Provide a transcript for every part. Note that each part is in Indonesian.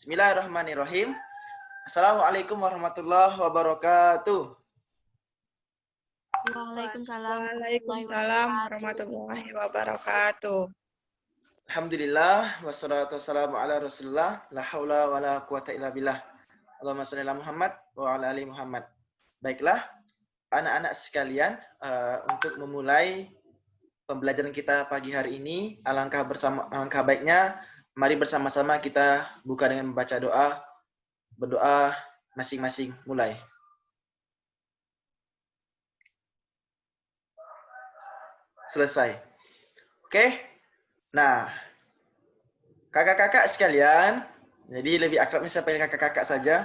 Bismillahirrahmanirrahim. Assalamualaikum warahmatullahi wabarakatuh. Waalaikumsalam warahmatullahi wabarakatuh. Alhamdulillah wassalatu wassalamu ala Rasulillah la haula wala quwata illa billah. Allahumma shalli ala Muhammad wa ala ali Muhammad. Baiklah, anak-anak sekalian, untuk memulai pembelajaran kita pagi hari ini, alangkah baiknya mari bersama-sama kita buka dengan membaca doa. Berdoa masing-masing mulai. Selesai. Oke. Nah, kakak-kakak sekalian, jadi lebih akrabnya saya panggil kakak-kakak saja.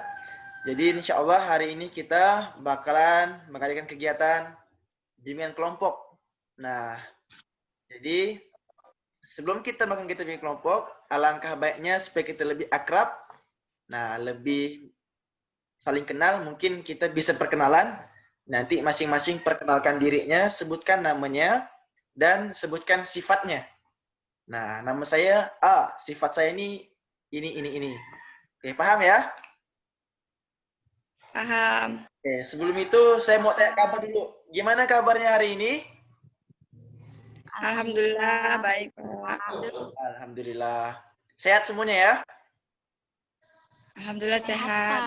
Jadi insya Allah hari ini kita bakalan mengadakan kegiatan bimbingan kelompok. Nah, jadi sebelum kita melakukan kegiatan bimbingan kelompok, alangkah baiknya supaya kita lebih akrab, nah lebih saling kenal, mungkin kita bisa perkenalan. Nanti masing-masing perkenalkan dirinya, sebutkan namanya, dan sebutkan sifatnya. Nah, nama saya A, sifat saya ini. Oke, paham ya? Paham. Oke, sebelum itu saya mau tanya kabar dulu. Gimana kabarnya hari ini? Alhamdulillah baik, Pak. Alhamdulillah. Sehat semuanya ya? Alhamdulillah sehat.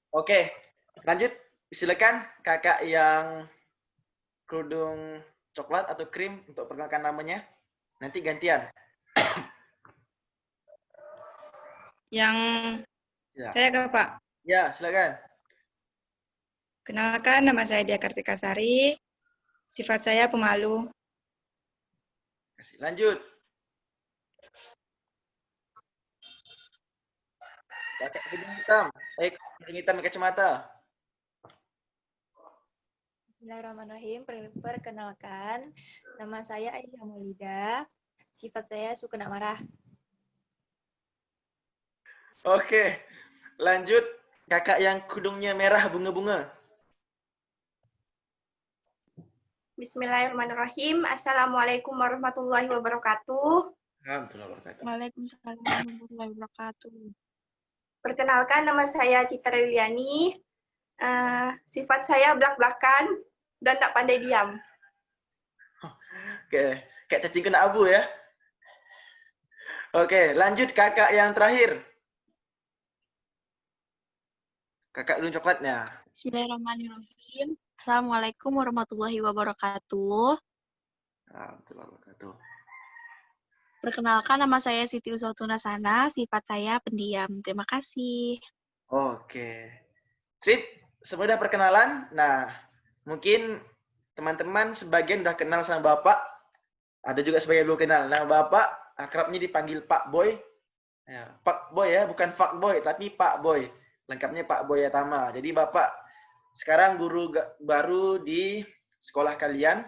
Oke, lanjut. Silakan kakak yang kerudung coklat atau krim untuk perkenalkan namanya. Nanti gantian. Yang Ya. saya ke Pak. Ya, silakan. Kenalkan, nama saya Dia Kartika Sari. Sifat saya pemalu. Lanjut. Pakai hidung hitam. Hidung hitam pakai kacamata. Bismillahirrahmanirrahim. Perkenalkan, nama saya Aisyah Maulida. Sifat saya suka nak marah. Oke, lanjut. Kakak yang kudungnya merah bunga-bunga. Bismillahirrahmanirrahim. Assalamualaikum warahmatullahi wabarakatuh. Waalaikumsalam warahmatullahi wabarakatuh. Perkenalkan, nama saya Citra Liliani. Sifat saya belak-belakan dan tak pandai diam. Oke, kayak cacing kena abu ya. Oke, lanjut kakak yang terakhir. Kakak dulu coklatnya. Bismillahirrahmanirrahim. Assalamualaikum warahmatullahi wabarakatuh. Warahmatullahi wabarakatuh. Perkenalkan, nama saya Siti Uswatuna Sana, sifat saya pendiam. Terima kasih. Oke. Sip, semudah perkenalan. Nah, mungkin teman-teman sebagian udah kenal sama Bapak. Ada juga sebagian belum kenal. Nah, Bapak akrabnya dipanggil Pak Boy. Ya, Pak Boy ya, bukan Fuck Boy, tapi Pak Boy. Lengkapnya Pak Boy Yatama. Jadi Bapak sekarang guru baru di sekolah kalian.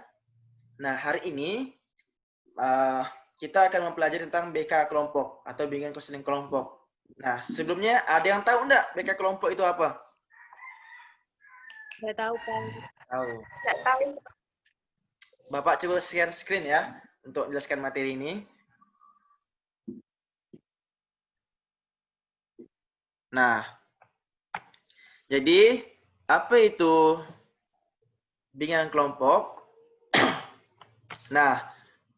Nah, hari ini kita akan mempelajari tentang BK kelompok atau bimbingan konseling kelompok. Nah, sebelumnya ada yang tahu enggak BK kelompok itu apa? Nggak tahu, Pak. Tahu. Tidak tahu. Bapak coba share screen ya untuk menjelaskan materi ini. Nah, jadi apa itu bimbingan kelompok? Nah,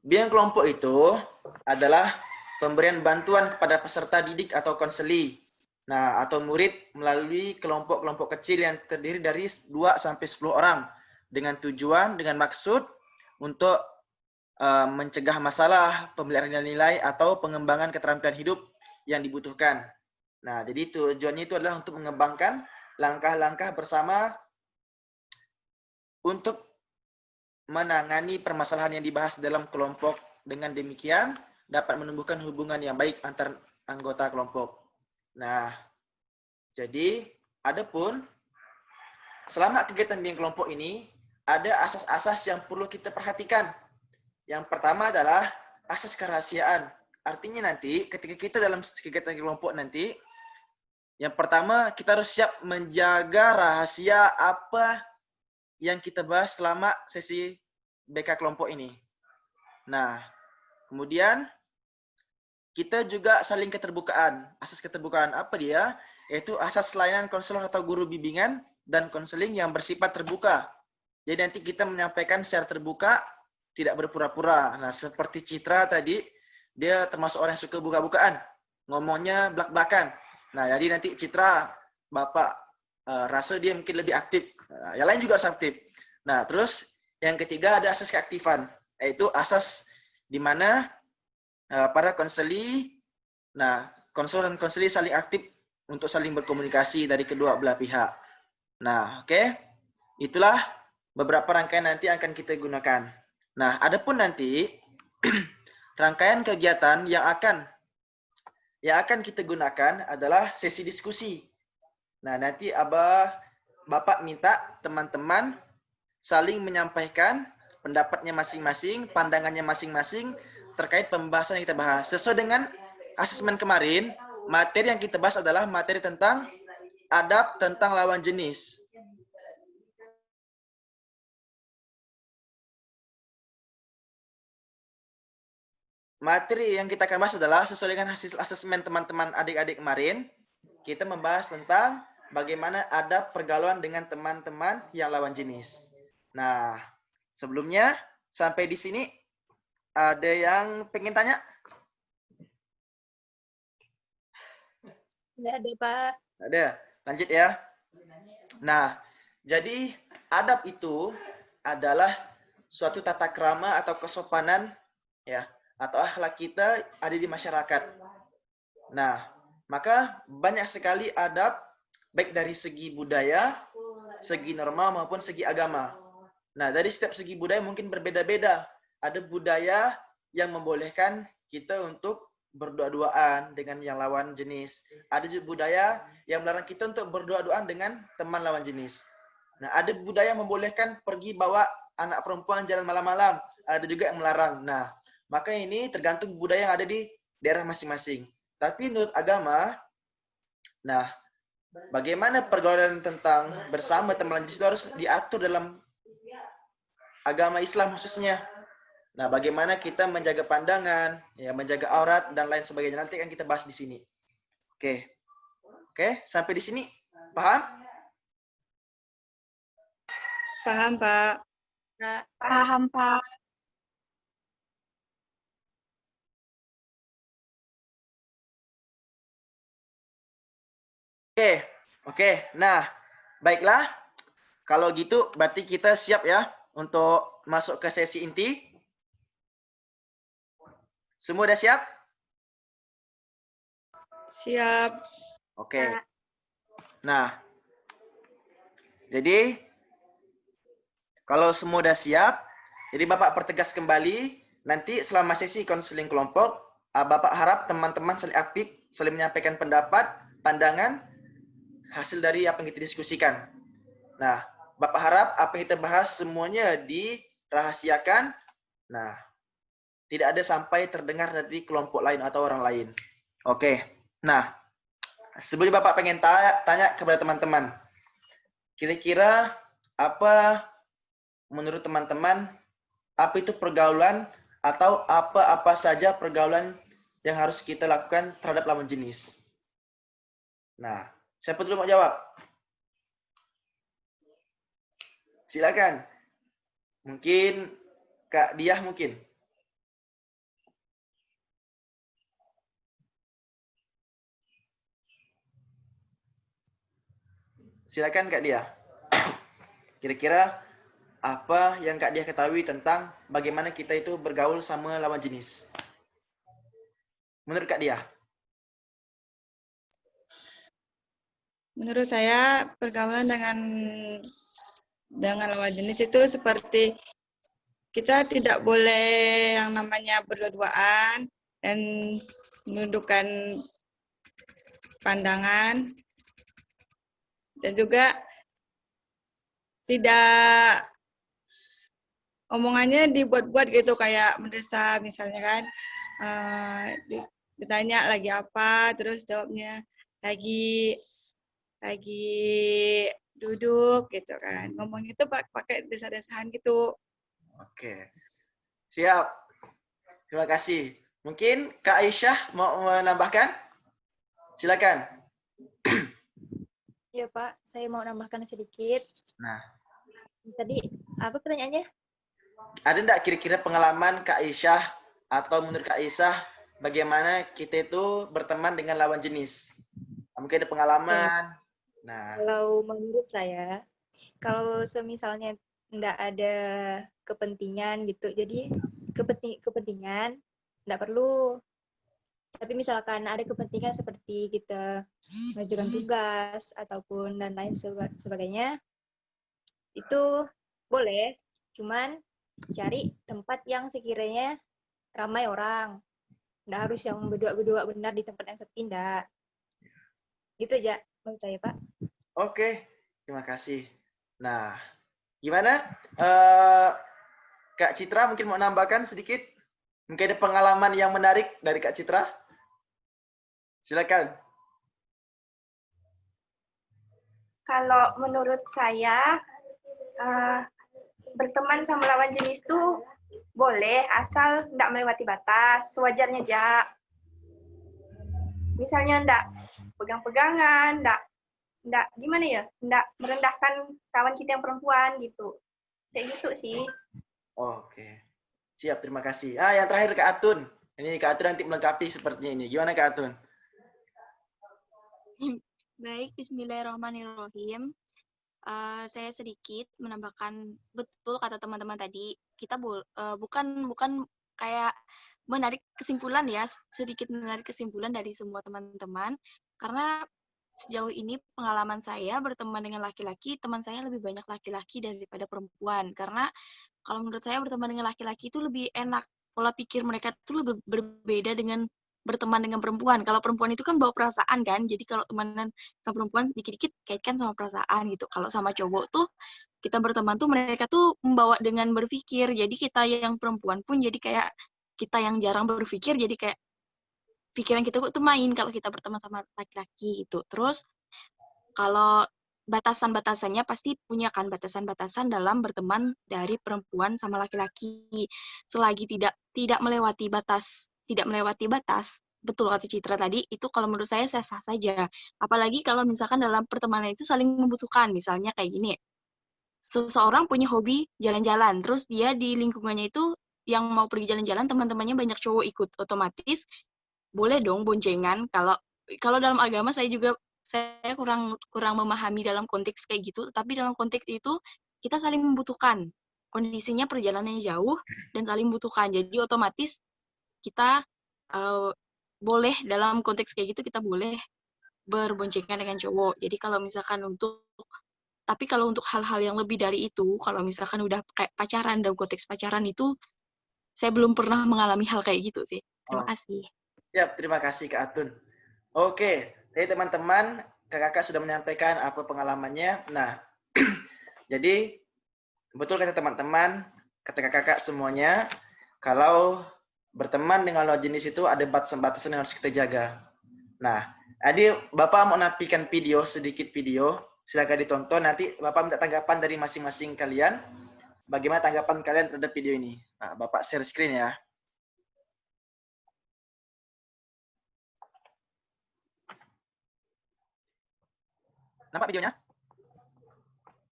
bimbingan kelompok itu adalah pemberian bantuan kepada peserta didik atau konseli, nah atau murid melalui kelompok-kelompok kecil yang terdiri dari 2 sampai 10 orang dengan maksud untuk mencegah masalah, pemeliharaan nilai atau pengembangan keterampilan hidup yang dibutuhkan. Nah, jadi tujuannya itu adalah untuk mengembangkan langkah-langkah bersama untuk menangani permasalahan yang dibahas dalam kelompok. Dengan demikian dapat menumbuhkan hubungan yang baik antar anggota kelompok. Nah, jadi adapun selama kegiatan bimbingan kelompok ini ada asas-asas yang perlu kita perhatikan. Yang pertama adalah asas kerahasiaan. Artinya nanti ketika kita dalam kegiatan kelompok nanti, yang pertama kita harus siap menjaga rahasia apa yang kita bahas selama sesi BK kelompok ini. Nah, kemudian kita juga saling keterbukaan. Asas keterbukaan apa dia? Yaitu asas layanan konselor atau guru bimbingan dan konseling yang bersifat terbuka. Jadi nanti kita menyampaikan secara terbuka, tidak berpura-pura. Nah, seperti Citra tadi, dia termasuk orang yang suka buka-bukaan, ngomongnya belak-belakan. Nah, jadi nanti Citra, Bapak rasa dia mungkin lebih aktif. Yang lain juga harus aktif. Nah, terus yang ketiga ada asas keaktifan, yaitu asas di mana para konseli, nah konselor dan konseli saling aktif untuk saling berkomunikasi dari kedua belah pihak. Nah, oke, itulah beberapa rangkaian nanti akan kita gunakan. Nah, adapun nanti rangkaian kegiatan yang akan kita gunakan adalah sesi diskusi. Nah, nanti Bapak minta teman-teman saling menyampaikan pendapatnya masing-masing, pandangannya masing-masing terkait pembahasan yang kita bahas. Sesuai dengan asesmen kemarin, materi yang kita bahas adalah materi tentang adab tentang lawan jenis. Materi yang kita akan bahas adalah sesuai dengan hasil asesmen teman-teman adik-adik kemarin, kita membahas tentang bagaimana adab pergaulan dengan teman-teman yang lawan jenis. Nah, sebelumnya sampai di sini ada yang pengen tanya? Nggak ada, Pak. Ada. Lanjut ya. Nah, jadi adab itu adalah suatu tata krama atau kesopanan ya, atau akhlak kita ada di masyarakat. Nah, maka banyak sekali adab baik dari segi budaya, segi norma maupun segi agama. Nah, dari setiap segi budaya mungkin berbeda-beda. Ada budaya yang membolehkan kita untuk berdua-duaan dengan yang lawan jenis. Ada juga budaya yang melarang kita untuk berdua-duaan dengan teman lawan jenis. Nah, ada budaya yang membolehkan pergi bawa anak perempuan jalan malam-malam. Ada juga yang melarang. Nah, maka ini tergantung budaya yang ada di daerah masing-masing. Tapi menurut agama, nah, bagaimana pergaulan tentang bersama teman lawan jenis itu harus diatur dalam agama Islam khususnya. Nah, bagaimana kita menjaga pandangan, ya, menjaga aurat dan lain sebagainya. Nanti akan kita bahas di sini. Oke, sampai di sini paham? Paham, Pak. Nah, Paham, Pak. Oke. Nah, baiklah. Kalau gitu berarti kita siap ya untuk masuk ke sesi inti. Semua udah siap? Siap. Oke. Nah, jadi kalau semua udah siap, jadi Bapak pertegas kembali, nanti selama sesi konseling kelompok, Bapak harap teman-teman saling aktif, saling menyampaikan pendapat, pandangan, hasil dari apa yang kita diskusikan. Nah, Bapak harap apa yang kita bahas semuanya dirahasiakan. Nah, tidak ada sampai terdengar dari kelompok lain atau orang lain. Oke. Nah, sebelum Bapak pengen tanya kepada teman-teman, kira-kira apa menurut teman-teman, apa itu pergaulan atau apa-apa saja pergaulan yang harus kita lakukan terhadap lawan jenis? Nah, siapa dulu mau jawab? Silakan. Mungkin Kak Diah mungkin. Silakan Kak Diah. Kira-kira apa yang Kak Diah ketahui tentang bagaimana kita itu bergaul sama lawan jenis? Menurut Kak Diah? Menurut saya pergaulan dengan lawan jenis itu seperti kita tidak boleh yang namanya berdua-duaan dan menundukkan pandangan, dan juga tidak omongannya dibuat-buat gitu, kayak mendesak misalnya kan, ditanya lagi apa, terus jawabnya lagi duduk gitu kan, ngomong itu pakai desa-desahan gitu. Oke, siap. Terima kasih. Mungkin Kak Aisyah mau menambahkan? Silakan. Ya Pak, saya mau nambahkan sedikit. Nah, Tadi apa pertanyaannya? ada enggak kira-kira pengalaman Kak Aisyah atau menurut Kak Aisyah bagaimana kita itu berteman dengan lawan jenis? Mungkin ada pengalaman. Nah, Kalau menurut saya, kalau semisalnya nggak ada kepentingan gitu, jadi kepentingan nggak perlu. Tapi misalkan ada kepentingan seperti kita mengajukan tugas ataupun dan lain sebagainya, itu boleh. Cuman cari tempat yang sekiranya ramai orang. Nggak harus yang berdua-berdua benar di tempat yang sepi, nggak. Gitu aja menurut saya, Pak. oke. Terima kasih. Nah, gimana? Kak Citra mungkin mau nambahkan sedikit? Mungkin ada pengalaman yang menarik dari Kak Citra? Silakan. Kalau menurut saya, berteman sama lawan jenis tuh boleh, asal nggak melewati batas, sewajarnya aja. Misalnya nggak pegang-pegangan, nggak gimana ya, nggak merendahkan kawan kita yang perempuan gitu. Kayak gitu sih. Oke. Siap, terima kasih. Yang terakhir Kak Atun. Ini Kak Atun nanti melengkapi sepertinya ini. Gimana Kak Atun? Baik, bismillahirrahmanirrahim. Saya sedikit menambahkan, betul kata teman-teman tadi, kita bukan kayak menarik kesimpulan ya, sedikit menarik kesimpulan dari semua teman-teman, karena sejauh ini pengalaman saya berteman dengan laki-laki, teman saya lebih banyak laki-laki daripada perempuan, karena kalau menurut saya berteman dengan laki-laki itu lebih enak, pola pikir mereka itu lebih berbeda dengan berteman dengan perempuan. Kalau perempuan itu kan bawa perasaan kan, jadi kalau temenan sama perempuan dikit-dikit kaitkan sama perasaan gitu. Kalau sama cowok tuh kita berteman tuh mereka tuh membawa dengan berpikir. Jadi kita yang perempuan pun jadi kayak kita yang jarang berpikir jadi kayak pikiran kita tuh main kalau kita berteman sama laki-laki gitu. Terus kalau batasan-batasannya pasti punya kan batasan-batasan dalam berteman dari perempuan sama laki-laki. Selagi tidak melewati batas, betul kata Citra tadi, itu kalau menurut saya sah-sah saja. Apalagi kalau misalkan dalam pertemanan itu saling membutuhkan, misalnya kayak gini. Seseorang punya hobi jalan-jalan, terus dia di lingkungannya itu yang mau pergi jalan-jalan, teman-temannya banyak cowok ikut, otomatis boleh dong boncengan. Kalau dalam agama saya kurang memahami dalam konteks kayak gitu, tapi dalam konteks itu kita saling membutuhkan. Kondisinya perjalanannya jauh dan saling membutuhkan. Jadi otomatis kita boleh dalam konteks kayak gitu kita boleh berboncengan dengan cowok. Jadi kalau untuk hal-hal yang lebih dari itu, kalau misalkan udah kayak pacaran, dalam konteks pacaran itu saya belum pernah mengalami hal kayak gitu sih. Terima kasih. Siap, terima kasih Kak Atun. Oke, jadi teman-teman, kakak sudah menyampaikan apa pengalamannya. Nah, jadi betul kata teman-teman, kata kakak semuanya, kalau berteman dengan lawan jenis itu ada batasan-batasan yang harus kita jaga. Nah, jadi Bapak mau nampilkan sedikit video, silakan ditonton. Nanti Bapak minta tanggapan dari masing-masing kalian. Bagaimana tanggapan kalian terhadap video ini? Nah, Bapak share screen ya. Nampak videonya?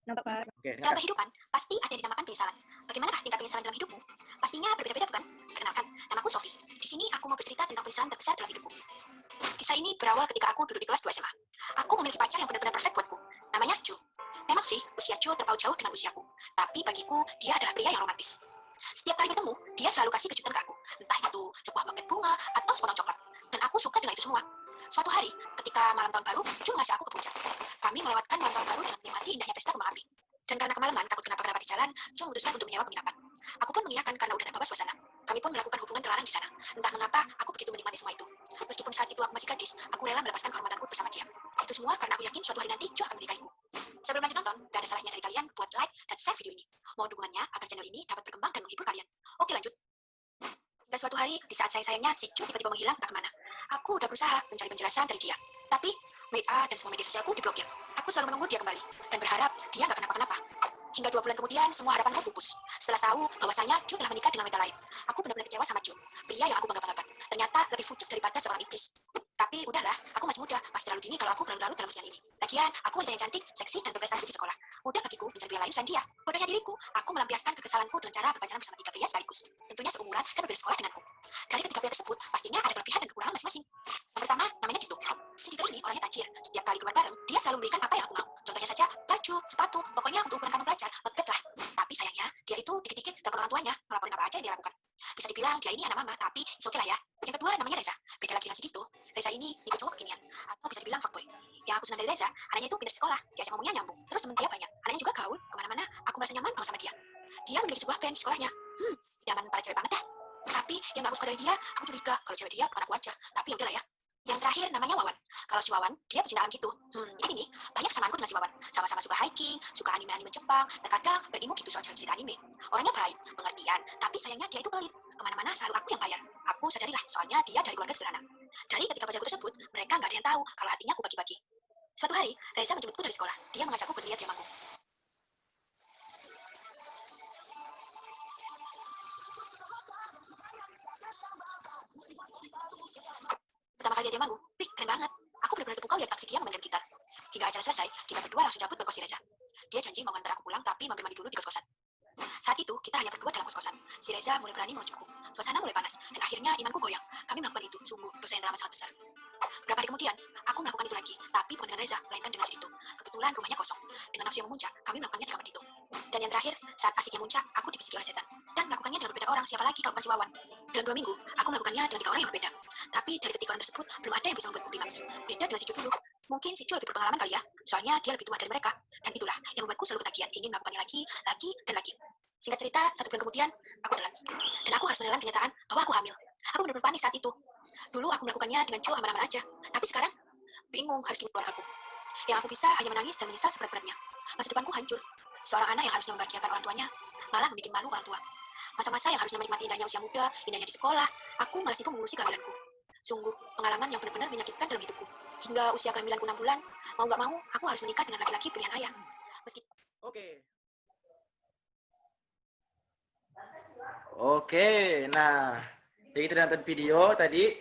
Nampak, Pak. Oke, Dalam kehidupan, pasti ada yang dinamakan penyesalan. Bagaimanakah tingkat penyesalan dalam hidupmu? Pastinya berbeda-beda, bukan? Perkenalkan, namaku Sofi. Di sini aku mau bercerita tentang penyesalan terbesar dalam hidupku. Kisah ini berawal ketika aku duduk di kelas 2 SMA. Aku memiliki pacar yang benar-benar perfect buatku. Namanya Jo. Memang sih, usia Jo terpaut jauh dengan usiaku. Tapi bagiku, dia adalah pria yang romantis. Setiap kali bertemu, dia selalu kasih kejutan ke aku. Entah itu sebuah paket bunga atau sepotong coklat. Dan aku suka dengan itu semua. Suatu hari, ketika malam tahun baru, Jo ngasih aku ke puncak. Kami melewatkan malam tahun baru dengan menikmati indahnya pesta kembang api. Dan karena kemalaman, takut kenapa-kenapa di jalan, Jo memutuskan untuk menyewa penginapan. Aku pun mengiyakan karena udah terbawa suasana. Kami pun melakukan hubungan terlarang di sana. Entah mengapa, aku begitu menikmati semua itu. Meskipun saat itu aku masih gadis, aku rela melepaskan kehormatanku bersama dia. Itu semua karena aku yakin suatu hari nanti Jo akan menikahiku. Sebelum lanjut nonton, gak ada salahnya dari kalian buat like dan share video ini. Mohon dukungannya agar channel ini dapat berkembang dan menghibur kalian. Oke, lanjut. Dan suatu hari, di saat sayang-sayangnya, si Jo tiba-tiba menghilang entah kemana. Aku udah berusaha mencari penjelasan dari dia. Tapi, WA dan semua media sosialku diblokir. Aku selalu menunggu dia kembali, dan berharap dia gak kenapa-kenapa. Hingga 2 bulan kemudian, semua harapanku pupus. Setelah tahu bahwasanya Jo telah menikah dengan wanita lain. Aku benar-benar kecewa sama Jo, pria yang aku bangga-banggakan. fucuk daripada seorang iblis. Tapi udahlah, aku masih muda, masih terlalu dini kalau aku berlarut dalam usian ini. Lagian, aku wanita yang cantik, seksi, dan berprestasi di sekolah. Udah bagiku mencari pria lain selain dia. Bodohnya diriku, aku melampiaskan kekesalanku dengan cara berpacaran bersama 3 pria sekaligus. Tentunya seumuran dan berbeda sekolah denganku. Dari ketiga pria tersebut, pastinya ada kelebihan dan kekurangan masing-masing. Yang pertama, namanya Dito. Si Dito ini orangnya tajir. Setiap kali keluar bareng, dia selalu memberikan apa yang aku mau. Contohnya saja, baju, sepatu, pokoknya untuk ukuran kantong pelajar, not bad lah. Tapi sayangnya, dia itu dikit-dikit telepon orang tuanya, melaporin apa aja yang dia lakukan. Bisa dibilang dia ini anak mama, tapi it's okay lah ya. Yang kedua, namanya Reza. Beda lagi dengan si Dito. Reza ini tipe cowok kekinian, atau bisa dibilang fuckboy. Yang aku senang dari Reza, anaknya itu pintar di sekolah, diajak ngomongnya nyambung, terus temen dia banyak. Anaknya juga gaul, kemana-mana, aku merasa nyaman banget sama dia. Dia memiliki sebuah band di sekolahnya. Nyaman para cewek banget dah. Tapi yang gak aku suka dari dia, aku curiga kalau cewek dia bukan aku aja. Tapi yaudahlah ya. Yang terakhir namanya Wawan. Kalau si Wawan, dia pecintaan gitu. Ini nih, banyak samaanku dengan si Wawan. Sama-sama suka hiking, suka anime-anime Jepang, terkadang berilmu gitu soal cerita anime. Orangnya baik, pengertian, tapi sayangnya dia itu pelit. Kemana-mana selalu aku yang bayar. Aku sadarilah, soalnya dia dari keluarga sederhana. Dari ketiga pacarku tersebut, mereka nggak ada yang tahu kalau hatinya aku bagi-bagi. Suatu hari, Reza menjemputku dari sekolah. Dia mengajakku buat lihat dia manggung. Pertama kali dia manggung, wih keren banget. Aku benar-benar terpukau lihat aksi dia memainkan gitar. Hingga acara selesai, kita berdua langsung cabut ke kos si Reza. Dia janji mau ngantar aku pulang, tapi mampir mandi dulu di kos-kosan. Saat itu, kita hanya berdua dalam kos-kosan. Si Reza mulai berani mengejutku. Suasana mulai panas, dan akhirnya imanku goyang. Kami melakukan itu, sungguh dosa yang teramat sangat besar. Beberapa hari kemudian, aku melakukan itu lagi, tapi bukan dengan Reza, melainkan dengan si Dito. Kebetulan rumahnya kosong. Dengan nafsu yang memuncak, kami melakukannya di kamar Dito. Dan yang terakhir, saat asiknya muncak, aku dibisiki oleh setan. Dan melakukannya dengan berbeda orang, siapa lagi kalau bukan si Wawan. Dalam 2 minggu, aku melakukannya dengan 3 orang yang berbeda. Tapi dari ketiga orang tersebut, belum ada yang bisa membuatku klimaks. Beda dengan si Cu dulu. Mungkin si Cu lebih berpengalaman kali ya, soalnya dia lebih tua dari mereka. Dan itulah yang membuatku selalu ketagihan, ingin melakukannya lagi, dan lagi. Singkat cerita, 1 bulan kemudian, aku telat. Dan aku harus menelan kenyataan bahwa aku hamil. Aku benar-benar panik saat itu. Dulu aku melakukannya dengan Cu aman-aman aja. Tapi sekarang, bingung harus gimana keluargaku. Yang aku bisa hanya menangis dan menyesal seberat-beratnya. Masa depanku hancur. Seorang anak yang harusnya membahagiakan orang tuanya, malah membuat malu orang tua. Masa-masa yang harusnya menikmati indahnya usia muda, indahnya di sekolah, aku malah sibuk mengurusi kehamilanku. Sungguh, pengalaman yang benar-benar menyakitkan dalam hidupku. Hingga usia kehamilanku 6 bulan, mau gak mau, aku harus menikah dengan laki-laki pilihan ayah. Oke, nah, jadi kita nonton video tadi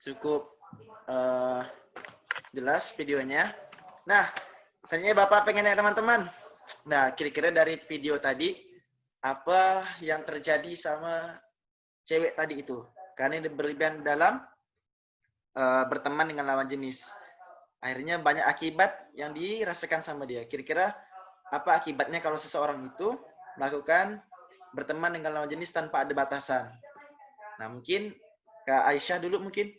cukup jelas videonya. Nah, selanjutnya Bapak pengen tanya teman-teman. Nah, kira-kira dari video tadi apa yang terjadi sama cewek tadi itu? Karena dia berlebihan dalam berteman dengan lawan jenis. Akhirnya banyak akibat yang dirasakan sama dia. Kira-kira apa akibatnya kalau seseorang itu melakukan berteman dengan lawan jenis tanpa ada batasan? Nah, mungkin Kak Aisyah dulu mungkin.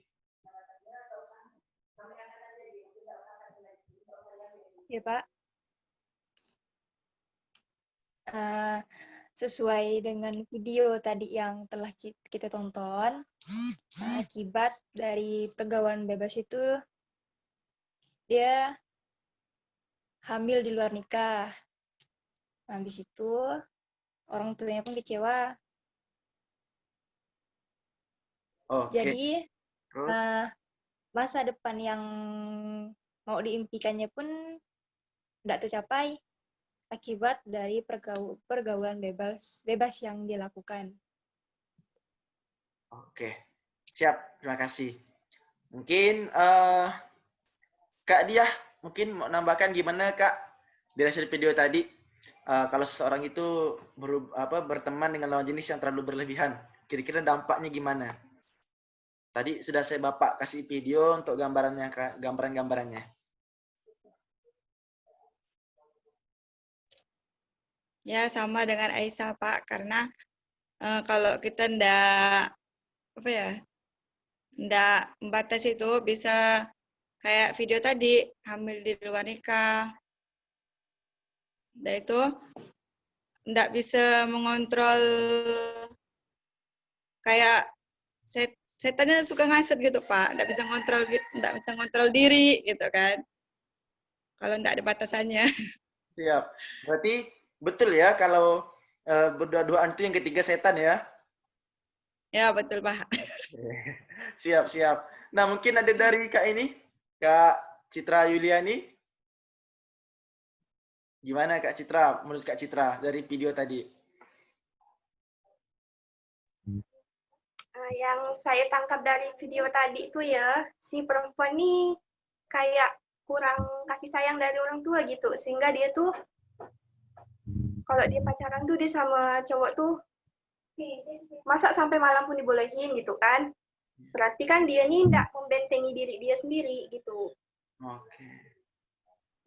Ya, Pak. Sesuai dengan video tadi yang telah kita tonton, akibat dari pergaulan bebas itu dia hamil di luar nikah. Habis itu orang tuanya pun kecewa. Jadi masa depan yang mau diimpikannya pun tidak tercapai akibat dari pergaulan bebas yang dilakukan. Oke, siap. Terima kasih. Mungkin Kak Diah, mungkin mau nambahkan gimana Kak dari hasil video tadi? Kalau seseorang itu berteman dengan lawan jenis yang terlalu berlebihan, kira-kira dampaknya gimana? Tadi sudah saya Bapak kasih video untuk gambaran-gambarannya. Ya, sama dengan Aisyah, Pak. Karena kalau kita ndak membatasi itu bisa kayak video tadi, hamil di luar nikah. Dan itu ndak bisa mengontrol, kayak setannya suka ngasut gitu, Pak. Ndak bisa ngontrol diri gitu kan. Kalau ndak ada batasannya. Siap. Berarti betul ya kalau berdua-duaan itu yang ketiga setan ya? Ya, betul, Pak. Siap, siap. Nah, mungkin ada dari Kak ini, Kak Citra Yuliani. Gimana Kak Citra, menurut Kak Citra dari video tadi? Yang saya tangkap dari video tadi itu ya, si perempuan nih kayak kurang kasih sayang dari orang tua gitu, sehingga dia tuh kalau dia pacaran tuh dia sama cowok tuh masa sampai malam pun dibolehin gitu kan. Berarti kan dia nih nggak membentengi diri dia sendiri gitu. Oke.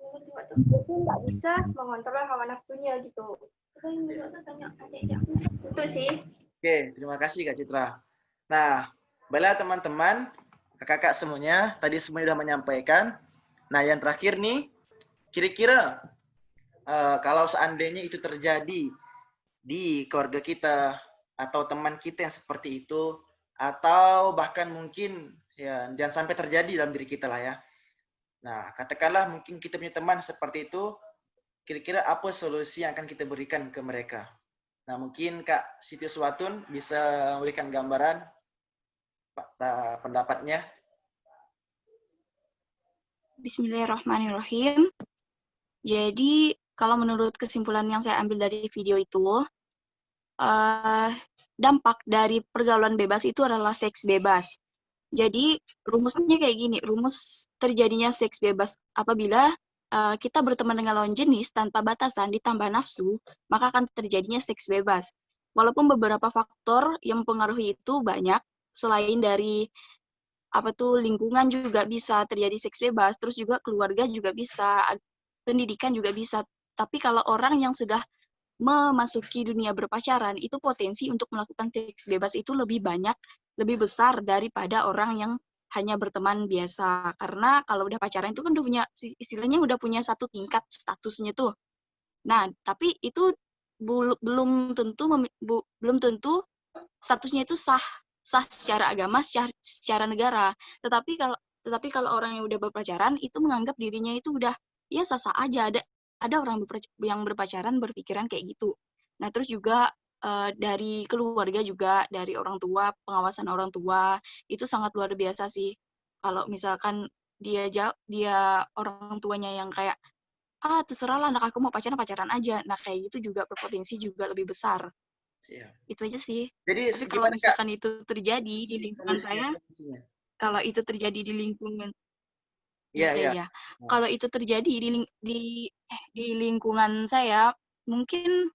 Dia nggak bisa mengontrol hawa nafsunya gitu. Itu sih. Oke, terima kasih Kak Citra. Nah, baiklah teman-teman, kakak-kakak semuanya, tadi semuanya sudah menyampaikan. Nah, yang terakhir nih, kira-kira kalau seandainya itu terjadi di keluarga kita atau teman kita yang seperti itu, atau bahkan mungkin ya jangan sampai terjadi dalam diri kita lah ya. Nah, katakanlah mungkin kita punya teman seperti itu, kira-kira apa solusi yang akan kita berikan ke mereka? Nah, mungkin Kak Siti Suwatun bisa memberikan gambaran pendapatnya. Bismillahirrahmanirrahim. Jadi, kalau menurut kesimpulan yang saya ambil dari video itu, dampak dari pergaulan bebas itu adalah seks bebas. Jadi, rumusnya kayak gini, rumus terjadinya seks bebas apabila kita berteman dengan lawan jenis tanpa batasan ditambah nafsu, maka akan terjadinya seks bebas. Walaupun beberapa faktor yang mempengaruhi itu banyak, selain dari lingkungan juga bisa terjadi seks bebas, terus juga keluarga juga bisa, pendidikan juga bisa. Tapi kalau orang yang sudah memasuki dunia berpacaran, itu potensi untuk melakukan seks bebas itu lebih banyak, lebih besar daripada orang yang hanya berteman biasa. Karena kalau udah pacaran itu kan udah punya, istilahnya udah punya satu tingkat statusnya tuh. Nah, tapi itu belum tentu statusnya itu sah secara agama, secara negara. Tetapi kalau orang yang udah berpacaran itu menganggap dirinya itu udah ya sah-sah aja. Ada orang yang berpacaran berpikiran kayak gitu. Nah, terus juga dari keluarga juga, dari orang tua, pengawasan orang tua itu sangat luar biasa sih. Kalau misalkan dia orang tuanya yang kayak terserah lah anak aku mau pacaran aja. Nah, kayak gitu juga berpotensi juga lebih besar. Siap. Itu aja sih. Jadi Tapi kalau gimana Kak misalkan itu terjadi di lingkungan saya, solusinya? kalau itu terjadi di lingkungan, Iya, iya. iya. Kalau itu terjadi di lingkungan saya, mungkin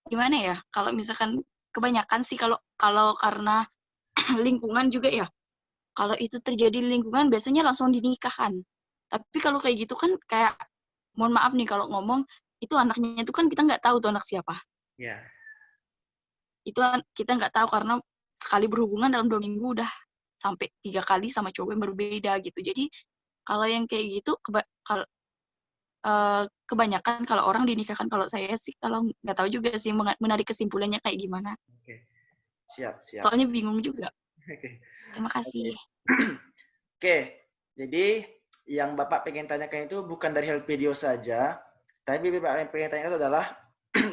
gimana ya? Kalau misalkan kebanyakan sih kalau karena lingkungan juga ya. Kalau itu terjadi di lingkungan biasanya langsung dinikahkan. Tapi kalau kayak gitu kan kayak mohon maaf nih kalau ngomong itu anaknya itu kan kita nggak tahu tuh anak siapa. Iya. Itu kita nggak tahu karena sekali berhubungan dalam 2 minggu udah sampai 3 kali sama cowok yang berbeda gitu. Jadi kalau yang kayak gitu kebanyakan kalau orang dinikahkan, kalau saya sih kalau nggak tahu juga sih menarik kesimpulannya kayak gimana. Oke. Siap. Soalnya bingung juga. Oke. Terima kasih. Oke. Jadi yang Bapak pengen tanyakan itu bukan dari hal video saja, tapi Bapak pengen tanya itu adalah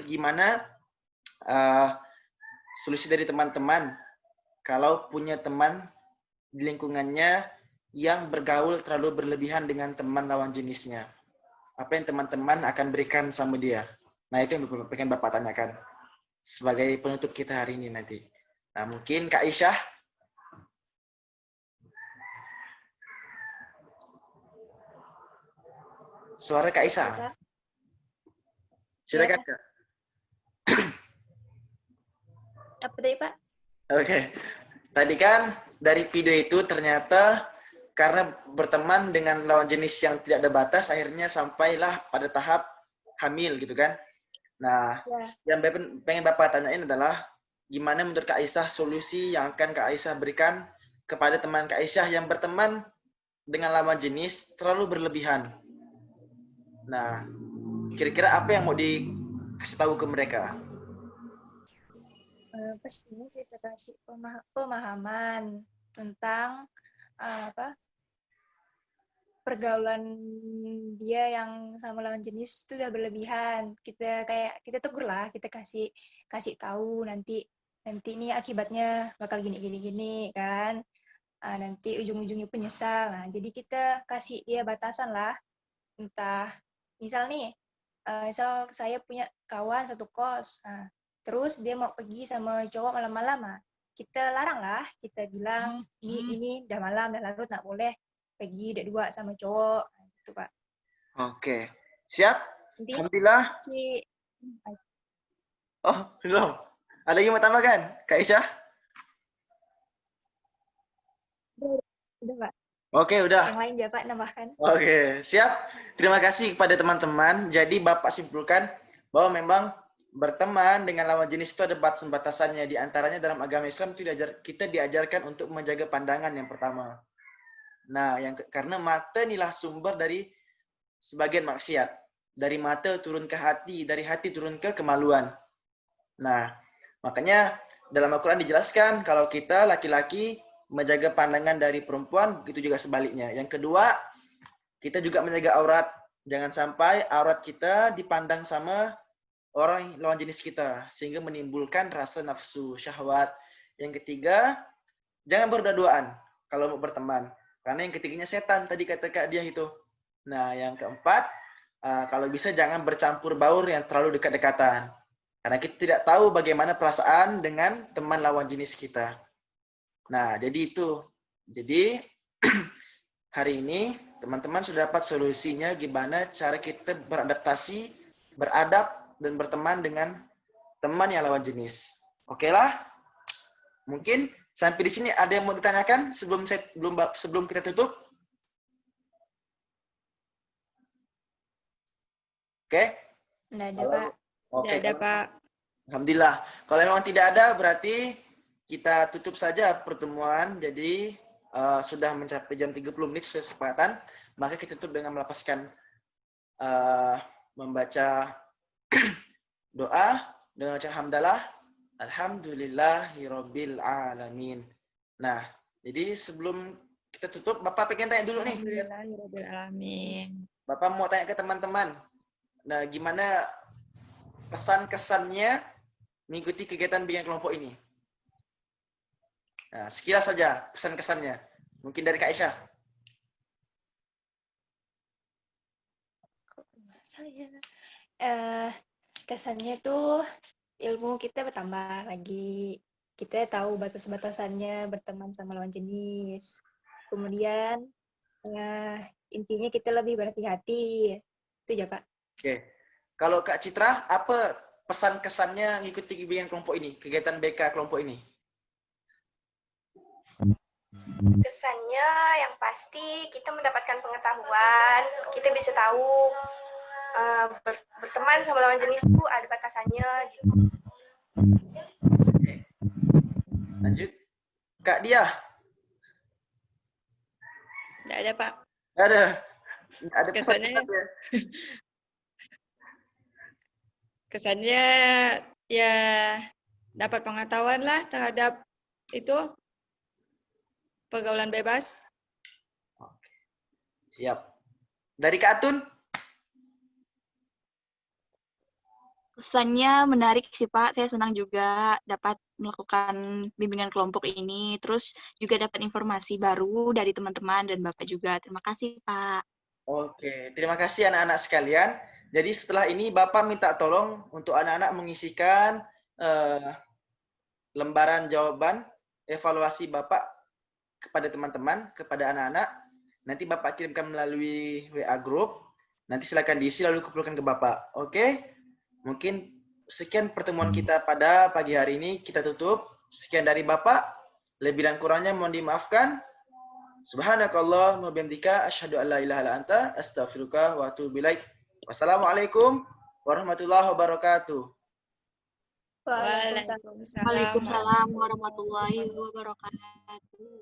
gimana solusi dari teman-teman kalau punya teman di lingkungannya yang bergaul terlalu berlebihan dengan teman lawan jenisnya. Apa yang teman-teman akan berikan sama dia? Nah, itu yang pengen Bapak tanyakan sebagai penutup kita hari ini nanti. Nah, mungkin Kak Isyah. Suara Kak Isyah. Kak. Silakan, Ya. Kak. Apa tadi, Pak? Oke. Tadi kan dari video itu ternyata karena berteman dengan lawan jenis yang tidak ada batas, akhirnya sampailah pada tahap hamil gitu kan. Nah, yang pengen Bapak tanyain adalah gimana menurut Kak Aisyah solusi yang akan Kak Aisyah berikan kepada teman Kak Aisyah yang berteman dengan lawan jenis terlalu berlebihan. Nah, kira-kira apa yang mau dikasih tahu ke mereka? Pastinya kita kasih pemahaman tentang pergaulan dia yang sama lawan jenis itu udah berlebihan. Kita tegur lah, kita kasih tahu nanti ini akibatnya bakal gini kan. Nanti ujung-ujungnya penyesal. Nah, jadi kita kasih dia batasan lah. Entah misal saya punya kawan satu kos. Nah, terus dia mau pergi sama cowok malam-malam, kita larang lah, kita bilang ini udah malam, udah larut, nggak boleh pergi dua sama cowok, gitu Pak. Oke. Siap? Intinya Alhamdulillah. si Oh, belum. Ada yang mau tambahkan? Kak Isya? udah Pak. Oke, udah. Yang lain Pak nambahkan. Oke, siap. Terima kasih kepada teman-teman. Jadi Bapak simpulkan bahwa memang berteman dengan lawan jenis itu ada batas-batasannya. Di antaranya dalam agama Islam itu kita diajarkan untuk menjaga pandangan yang pertama. Nah, karena mata inilah sumber dari sebagian maksiat. Dari mata turun ke hati, dari hati turun ke kemaluan. Nah, makanya dalam Al-Quran dijelaskan kalau kita laki-laki menjaga pandangan dari perempuan, begitu juga sebaliknya. Yang kedua, kita juga menjaga aurat. Jangan sampai aurat kita dipandang sama orang lawan jenis kita, sehingga menimbulkan rasa nafsu, syahwat. Yang ketiga, jangan berdua-duaan kalau mau berteman. Karena yang ketiganya setan, tadi kata Kak Diah itu. Nah, yang keempat, kalau bisa jangan bercampur baur yang terlalu dekat-dekatan. Karena kita tidak tahu bagaimana perasaan dengan teman lawan jenis kita. Nah, jadi itu. Jadi, hari ini teman-teman sudah dapat solusinya gimana cara kita beradaptasi, beradab, dan berteman dengan teman yang lawan jenis. Oke lah? Mungkin sampai di sini ada yang mau ditanyakan sebelum kita tutup? Oke? Nggak ada Pak. Oke. Tidak ada Pak. Alhamdulillah. Kalau memang tidak ada, berarti kita tutup saja pertemuan. Jadi sudah mencapai jam 30 menit kesepakatan. Maka kita tutup dengan melepaskan membaca doa dengan baca hamdalah. Alhamdulillahirabbil alamin. Nah, jadi sebelum kita tutup, Bapak pengen tanya dulu nih. Alhamdulillahirabbil alamin. Bapak mau tanya ke teman-teman. Nah, gimana pesan-kesannya mengikuti kegiatan bimbingan kelompok ini? Nah, sekilas saja pesan-kesannya. Mungkin dari Kak Aisyah. Kesannya tuh ilmu kita bertambah lagi. Kita tahu batas-batasannya berteman sama lawan jenis. Kemudian intinya kita lebih berhati-hati. Itu ya Pak. Oke. Kalau Kak Citra, apa pesan-kesannya mengikuti bimbingan kelompok ini, kegiatan BK kelompok ini? Kesannya yang pasti kita mendapatkan pengetahuan, kita bisa tahu berteman sama lawan jenis itu ada batasannya gitu. Lanjut. Kak Diah. Tidak ada Pak. Nggak ada. Ada Kesannya ya dapat pengetahuan lah terhadap itu pergaulan bebas. Oke. Siap. Dari Kak Atun? Kesannya menarik sih Pak, saya senang juga dapat melakukan bimbingan kelompok ini, terus juga dapat informasi baru dari teman-teman dan Bapak juga. Terima kasih Pak. Oke, terima kasih anak-anak sekalian. Jadi setelah ini Bapak minta tolong untuk anak-anak mengisikan lembaran jawaban evaluasi Bapak kepada teman-teman, kepada anak-anak. Nanti Bapak kirimkan melalui WA group. Nanti silakan diisi lalu kumpulkan ke Bapak. Oke? Mungkin sekian pertemuan kita pada pagi hari ini. Kita tutup. Sekian dari Bapak. Lebih dan kurangnya mohon dimaafkan. Subhanakallahumma wa bihamdika asyhadu an la ilaha illa anta astaghfiruka wa atubu ilaik. Wassalamualaikum warahmatullahi wabarakatuh. Waalaikumsalam. Waalaikumsalam warahmatullahi wabarakatuh.